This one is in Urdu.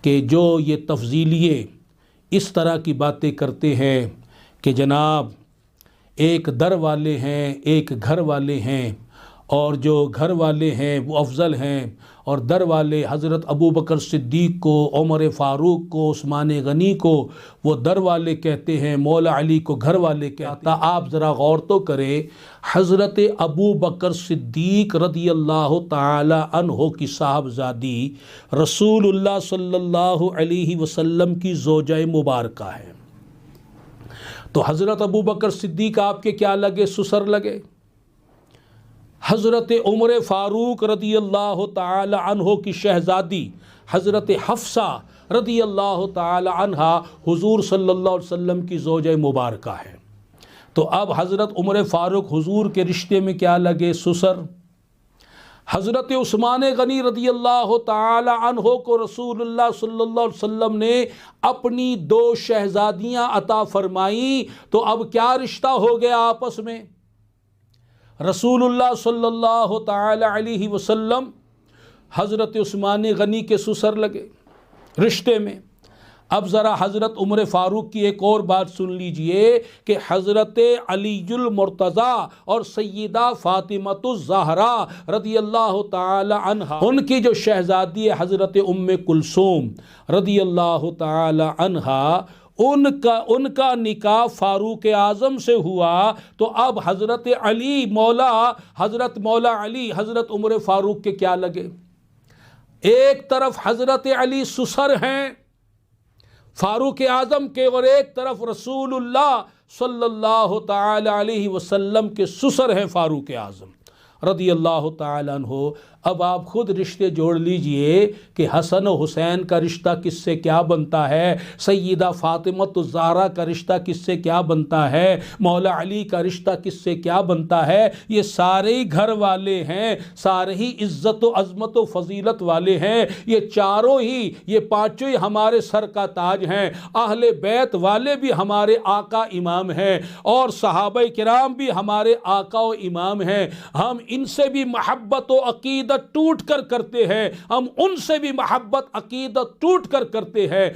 کہ جو یہ تفضیلیے اس طرح کی باتیں کرتے ہیں کہ جناب ایک در والے ہیں ایک گھر والے ہیں، اور جو گھر والے ہیں وہ افضل ہیں، اور در والے حضرت ابو بکر صدیق کو، عمر فاروق کو، عثمان غنی کو وہ در والے کہتے ہیں، مولا علی کو گھر والے کہتا۔ آپ ذرا غور تو کریں، حضرت ابو بکر صدیق رضی اللہ تعالی عنہ کی صاحبزادی رسول اللہ صلی اللہ علیہ وسلم کی زوجہ مبارکہ ہے، تو حضرت ابو بکر صدیق آپ کے کیا لگے؟ سسر لگے۔ حضرت عمر فاروق رضی اللہ تعالی عنہ کی شہزادی حضرت حفصہ رضی اللہ تعالی عنہ حضور صلی اللہ علیہ وسلم کی زوجہ مبارکہ ہے، تو اب حضرت عمر فاروق حضور کے رشتے میں کیا لگے؟ سسر۔ حضرت عثمان غنی رضی اللہ تعالی عنہ کو رسول اللہ صلی اللہ علیہ وسلم نے اپنی 2 شہزادیاں عطا فرمائیں، تو اب کیا رشتہ ہو گیا آپس میں؟ رسول اللہ صلی اللہ تعالی علیہ وسلم حضرت عثمان غنی کے سسر لگے رشتے میں۔ اب ذرا حضرت عمر فاروق کی ایک اور بات سن لیجئے کہ حضرت علی المرتضیٰ اور سیدہ فاطمۃ الزہراء رضی اللہ تعالی عنہ، ان کی جو شہزادی ہے حضرت ام کلثوم رضی اللہ تعالی عنہ، ان کا نکاح فاروق اعظم سے ہوا، تو اب حضرت علی حضرت عمر فاروق کے کیا لگے؟ ایک طرف حضرت علی سسر ہیں فاروق اعظم کے، اور ایک طرف رسول اللہ صلی اللہ تعالی علیہ وسلم کے سسر ہیں فاروق اعظم رضی اللہ تعالی عنہ۔ اب آپ خود رشتے جوڑ لیجئے کہ حسن و حسین کا رشتہ کس سے کیا بنتا ہے، سیدہ فاطمۃ الزہراء کا رشتہ کس سے کیا بنتا ہے، مولا علی کا رشتہ کس سے کیا بنتا ہے۔ یہ سارے ہی گھر والے ہیں، سارے ہی عزت و عظمت و فضیلت والے ہیں، یہ چاروں ہی، یہ پانچوں ہی ہمارے سر کا تاج ہیں۔ اہل بیت والے بھی ہمارے آقا امام ہیں، اور صحابہ کرام بھی ہمارے آقا و امام ہیں۔ ہم ان سے بھی محبت و عقیدت ٹوٹ کر کرتے ہیں، ہم ان سے بھی محبت عقیدت ٹوٹ کر کرتے ہیں۔